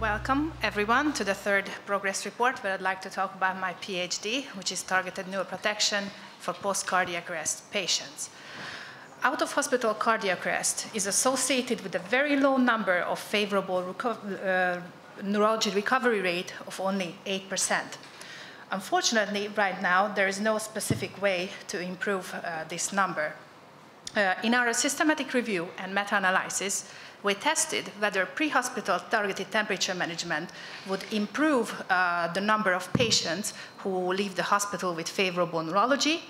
Welcome, everyone, to the third progress report where I'd like to talk about my PhD, which is targeted neuroprotection for post-cardiac arrest patients. Out-of-hospital cardiac arrest is associated with a very low number of favorable neurology recovery rate of only 8%. Unfortunately, right now, there is no specific way to improve this number. In our systematic review and meta-analysis, we tested whether pre-hospital targeted temperature management would improve the number of patients who leave the hospital with favorable neurology,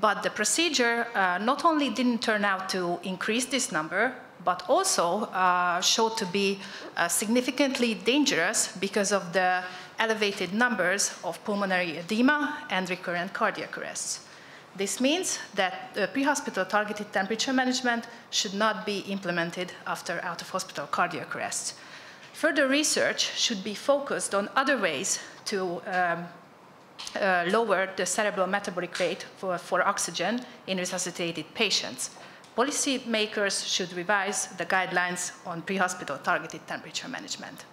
but the procedure not only didn't turn out to increase this number, but also showed to be significantly dangerous because of the elevated numbers of pulmonary edema and recurrent cardiac arrests. This means that pre-hospital targeted temperature management should not be implemented after out-of-hospital cardiac arrest. Further research should be focused on other ways to lower the cerebral metabolic rate for oxygen in resuscitated patients. Policymakers should revise the guidelines on pre-hospital targeted temperature management.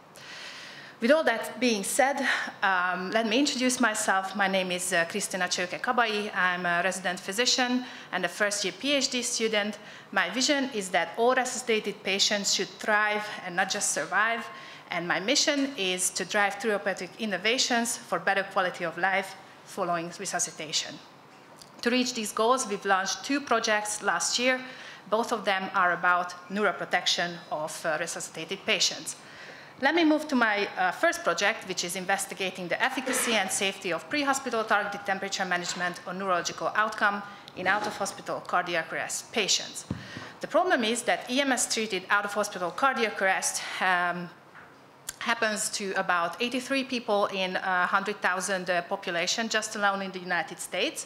With all that being said, let me introduce myself. My name is Krisztina Csőke-Kabai. I'm a resident physician and a first-year PhD student. My vision is that all resuscitated patients should thrive and not just survive. And my mission is to drive therapeutic innovations for better quality of life following resuscitation. To reach these goals, we've launched 2 projects last year. Both of them are about neuroprotection of resuscitated patients. Let me move to my first project, which is investigating the efficacy and safety of pre-hospital targeted temperature management or neurological outcome in out-of-hospital cardiac arrest patients. The problem is that EMS-treated out-of-hospital cardiac arrest happens to about 83 people in 100,000 population, just alone in the United States.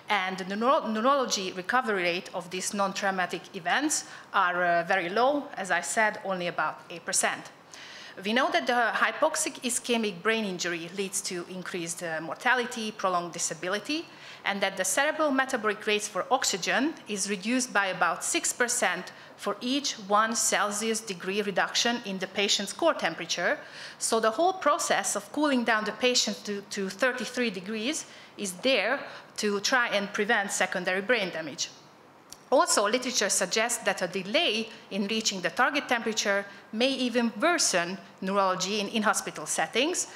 And the neurology recovery rate of these non-traumatic events are very low, as I said, only about 8%. We know that the hypoxic ischemic brain injury leads to increased mortality, prolonged disability, and that the cerebral metabolic rates for oxygen is reduced by about 6% for each 1 Celsius degree reduction in the patient's core temperature. So the whole process of cooling down the patient to 33 degrees is there to try and prevent secondary brain damage. Also, literature suggests that a delay in reaching the target temperature may even worsen neurology in in-hospital settings.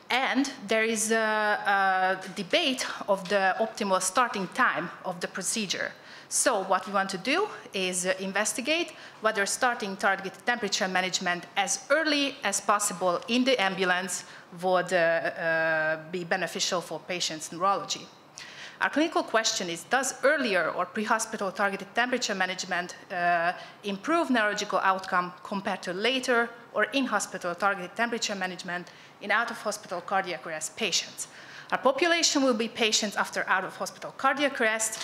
And there is a debate of the optimal starting time of the procedure. So what we want to do is investigate whether starting target temperature management as early as possible in the ambulance would be beneficial for patients' neurology. Our clinical question is, does earlier or pre-hospital targeted temperature management improve neurological outcome compared to later or in-hospital targeted temperature management in out-of-hospital cardiac arrest patients? Our population will be patients after out-of-hospital cardiac arrest.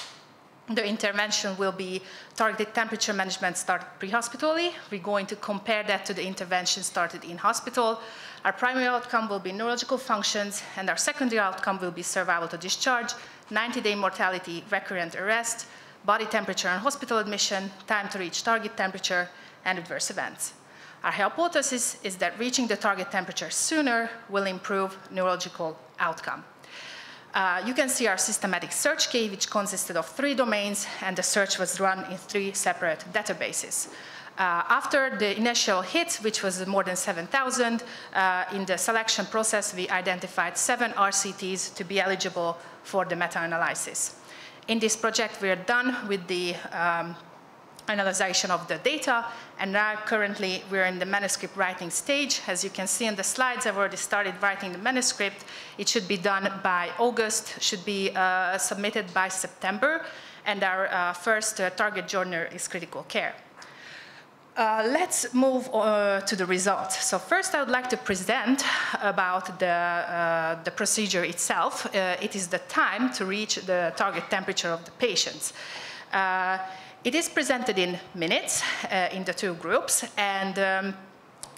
The intervention will be targeted temperature management started pre-hospitally. We're going to compare that to the intervention started in hospital. Our primary outcome will be neurological functions, and our secondary outcome will be survival to discharge, 90-day mortality, recurrent arrest, body temperature and hospital admission, time to reach target temperature, and adverse events. Our hypothesis is that reaching the target temperature sooner will improve neurological outcome. You can see our systematic search key, which consisted of 3 domains, and the search was run in 3 separate databases. After the initial hit, which was more than 7,000, in the selection process, we identified 7 RCTs to be eligible for the meta-analysis. In this project, we are done with the analysis of the data, and now currently we're in the manuscript writing stage. As you can see in the slides, I've already started writing the manuscript. It should be done by August, should be submitted by September, and our first target journal is critical care. Let's move to the results. So first, I would like to present about the procedure itself. It is the time to reach the target temperature of the patients. It is presented in minutes in the 2 groups, and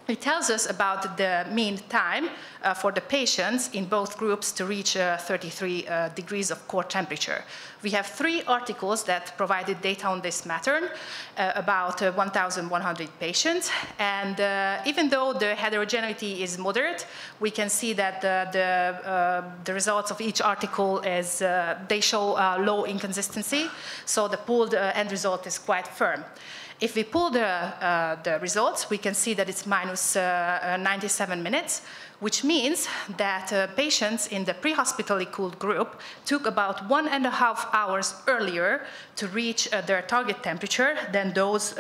It tells us about the mean time for the patients in both groups to reach 33 degrees of core temperature. We have 3 articles that provided data on this matter about 1,100 patients. And even though the heterogeneity is moderate, we can see that the results of each article is, they show low inconsistency. So the pooled end result is quite firm. If we pull the results, we can see that it's minus 97 minutes, which means that patients in the pre-hospitally cooled group took about 1.5 hours earlier to reach their target temperature than those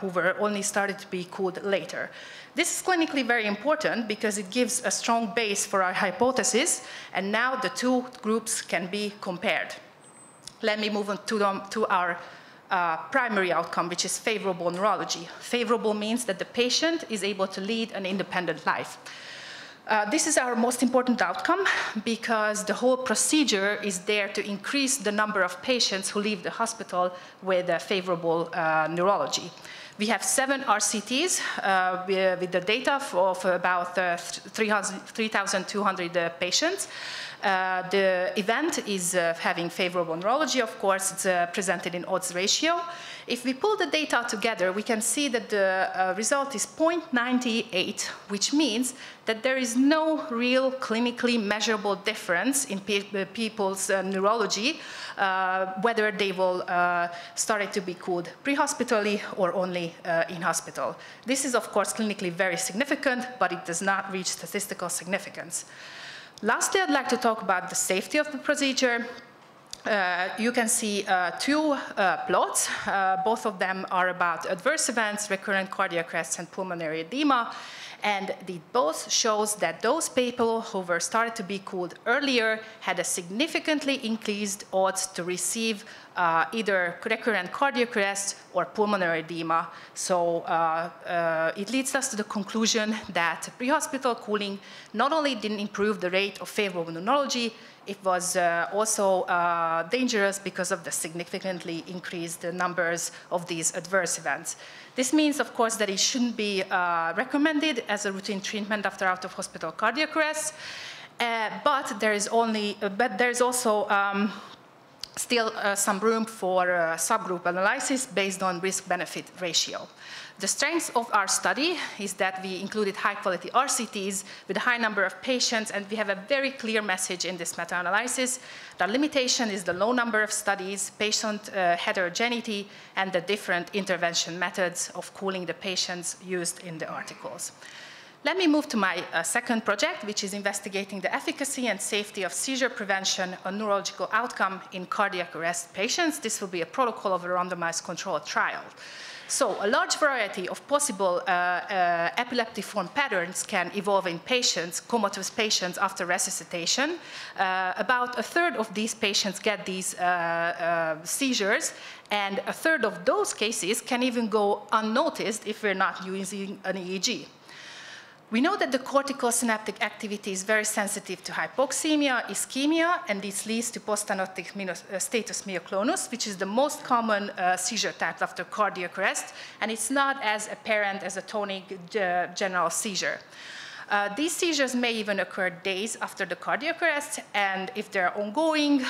who were only started to be cooled later. This is clinically very important because it gives a strong base for our hypothesis, and now the 2 groups can be compared. Let me move on to our primary outcome, which is favorable neurology. Favorable means that the patient is able to lead an independent life. This is our most important outcome because the whole procedure is there to increase the number of patients who leave the hospital with favorable neurology. We have 7 RCTs with the data of about 3,200 patients. The event is having favorable neurology, of course. It's presented in odds ratio. If we pull the data together, we can see that the result is 0.98, which means that there is no real clinically measurable difference in people's neurology, whether they will start to be cooled pre-hospitally or only in hospital. This is, of course, clinically very significant, but it does not reach statistical significance. Lastly, I'd like to talk about the safety of the procedure. You can see 2 plots. Both of them are about adverse events, recurrent cardiac arrest, and pulmonary edema. And it both shows that those people who were started to be cooled earlier had a significantly increased odds to receive either recurrent cardiac arrest or pulmonary edema. So it leads us to the conclusion that pre-hospital cooling not only didn't improve the rate of favorable neurology, it was also dangerous because of the significantly increased numbers of these adverse events. This means, of course, that it shouldn't be recommended as a routine treatment after out-of-hospital cardiac arrest, but there is also still some room for subgroup analysis based on risk-benefit ratio. The strength of our study is that we included high-quality RCTs with a high number of patients, and we have a very clear message in this meta-analysis. The limitation is the low number of studies, patient heterogeneity, and the different intervention methods of cooling the patients used in the articles. Let me move to my second project, which is investigating the efficacy and safety of seizure prevention, a neurological outcome in cardiac arrest patients. This will be a protocol of a randomized controlled trial. So a large variety of possible epileptiform patterns can evolve in patients, comatose patients after resuscitation. About 1/3 of these patients get these seizures, and 1/3 of those cases can even go unnoticed if we're not using an EEG. We know that the cortical synaptic activity is very sensitive to hypoxemia, ischemia, and this leads to post-synaptic status myoclonus, which is the most common seizure type after cardiac arrest, and it's not as apparent as a tonic general seizure. These seizures may even occur days after the cardiac arrest, and if they're ongoing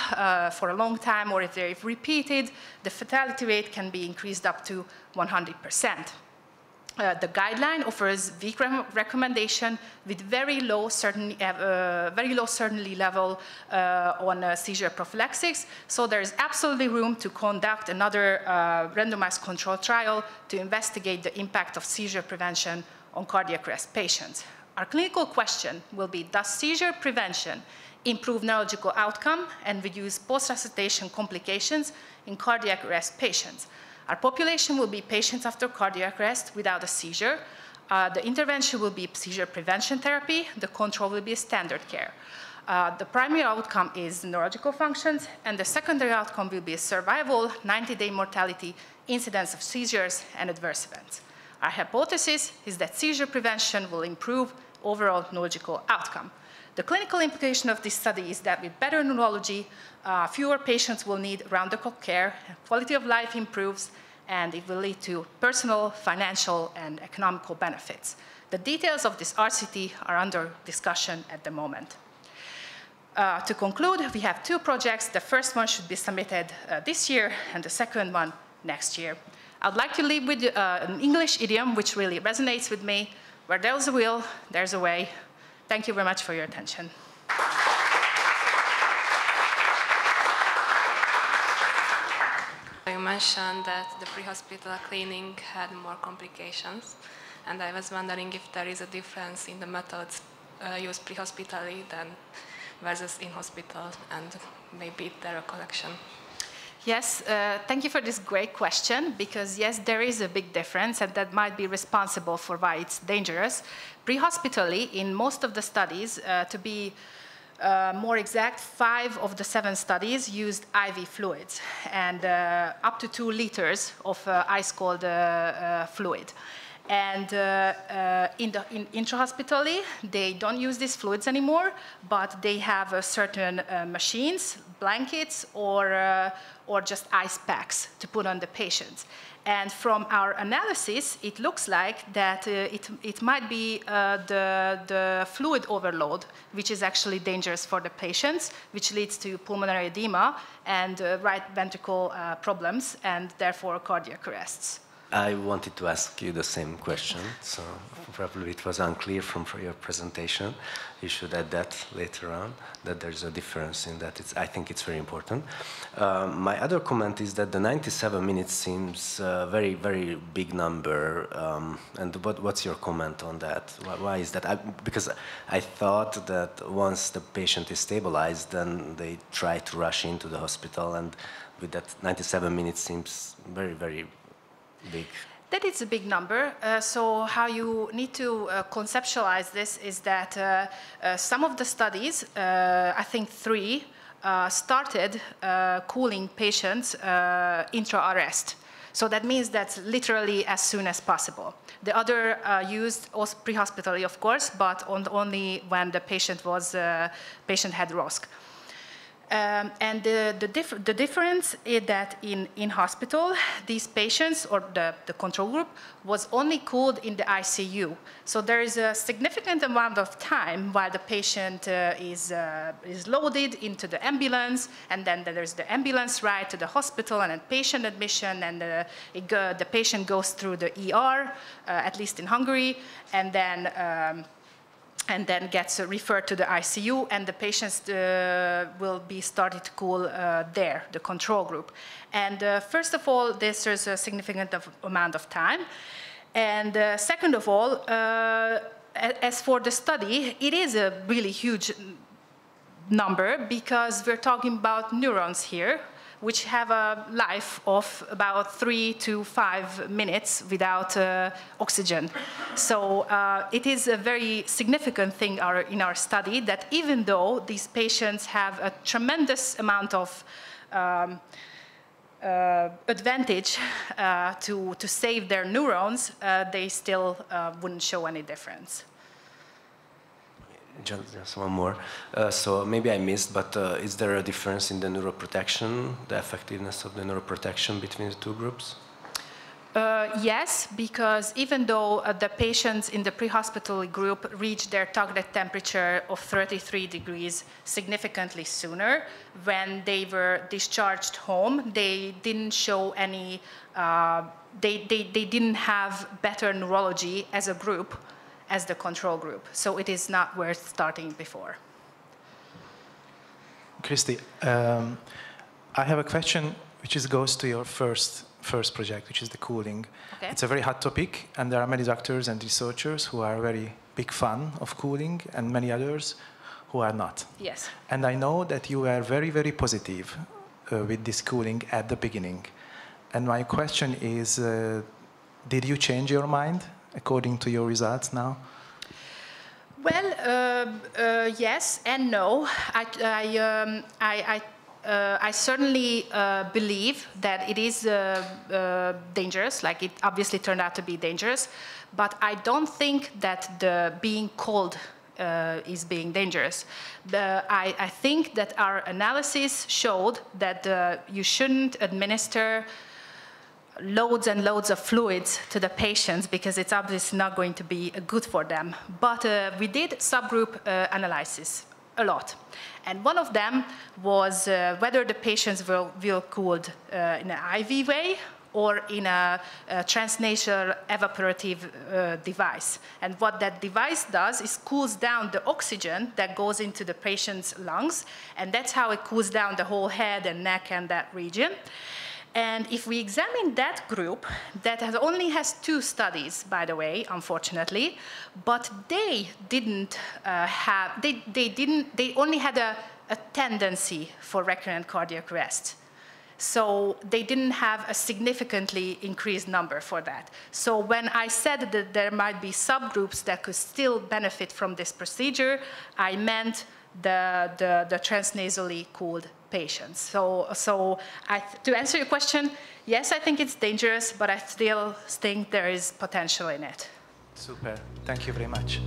for a long time or if they're repeated, the fatality rate can be increased up to 100%. The guideline offers weak recommendation with very low certainty level on seizure prophylaxis. So there is absolutely room to conduct another randomized control trial to investigate the impact of seizure prevention on cardiac arrest patients. Our clinical question will be, does seizure prevention improve neurological outcome and reduce post-resuscitation complications in cardiac arrest patients? Our population will be patients after cardiac arrest without a seizure. The intervention will be seizure prevention therapy. The control will be standard care. The primary outcome is neurological functions, and the secondary outcome will be survival, 90-day mortality, incidence of seizures, and adverse events. Our hypothesis is that seizure prevention will improve overall neurological outcome. The clinical implication of this study is that with better neurology, fewer patients will need round-the-clock care, quality of life improves, and it will lead to personal, financial, and economical benefits. The details of this RCT are under discussion at the moment. To conclude, we have two projects. The first one should be submitted this year, and the second one next year. I'd like to leave with an English idiom which really resonates with me. Where there's a will, there's a way. Thank you very much for your attention. You mentioned that the pre-hospital cleaning had more complications, and I was wondering if there is a difference in the methods used pre-hospitally than versus in hospital, and maybe their collection. Yes, thank you for this great question, because yes, there is a big difference, and that might be responsible for why it's dangerous. Pre-hospitally, in most of the studies, to be more exact, 5 of the 7 studies used IV fluids, and up to 2 liters of ice-cold fluid. And in intrahospitally, they don't use these fluids anymore, but they have certain machines, blankets, or just ice packs to put on the patients. And from our analysis, it looks like that it might be the fluid overload, which is actually dangerous for the patients, which leads to pulmonary edema and right ventricle problems, and therefore cardiac arrests. I wanted to ask you the same question, so probably it was unclear from your presentation. You should add that later on, that there's a difference in that. I think it's very important. My other comment is that the 97 minutes seems a very, very big number. And what's your comment on that? Why is that? Because I thought that once the patient is stabilized, then they try to rush into the hospital, and with that 97 minutes seems very, very big. That is a big number. So how you need to conceptualize this is that some of the studies, I think 3, started cooling patients intra-arrest. So that means that's literally as soon as possible. The other used also pre-hospitally, of course, but only when the patient had ROSC. And the difference is that in hospital, these patients, or the control group, was only cooled in the ICU. So there is a significant amount of time while the patient is loaded into the ambulance, and then there's the ambulance ride to the hospital and then patient admission, and the patient goes through the ER, at least in Hungary, and then gets referred to the ICU, and the patients will be started to cool there, the control group. And first of all, there's a significant amount of time. And second of all, as for the study, it is a really huge number, because we're talking about neurons here, which have a life of about 3 to 5 minutes without oxygen. So it is a very significant thing in our study that even though these patients have a tremendous amount of advantage to save their neurons, they still wouldn't show any difference. Just one more. So maybe I missed, but is there a difference in the neuroprotection, the effectiveness of the neuroprotection between the 2 groups? Yes, because even though the patients in the pre-hospital group reached their target temperature of 33 degrees significantly sooner, when they were discharged home, they didn't show any, they didn't have better neurology as a group as the control group. So it is not worth starting before. Kristi, I have a question which goes to your first project, which is the cooling. Okay. It's a very hot topic, and there are many doctors and researchers who are very big fan of cooling, and many others who are not. Yes. And I know that you were very, very positive with this cooling at the beginning. And my question is, did you change your mind according to your results now? Well, yes and no. I certainly believe that it is dangerous, like it obviously turned out to be dangerous, but I don't think that the being cold is being dangerous. I think that our analysis showed that you shouldn't administer loads and loads of fluids to the patients because it's obviously not going to be good for them. But we did subgroup analysis a lot. And one of them was whether the patients will cooled in an IV way or in a transnasal evaporative device. And what that device does is cools down the oxygen that goes into the patient's lungs, and that's how it cools down the whole head and neck and that region. And if we examine that group, that only has 2 studies, by the way, unfortunately, but they didn't they only had a tendency for recurrent cardiac arrest. So they didn't have a significantly increased number for that. So when I said that there might be subgroups that could still benefit from this procedure, I meant the transnasally cooled patients. So to answer your question, yes, I think it's dangerous, but I still think there is potential in it. Super. Thank you very much.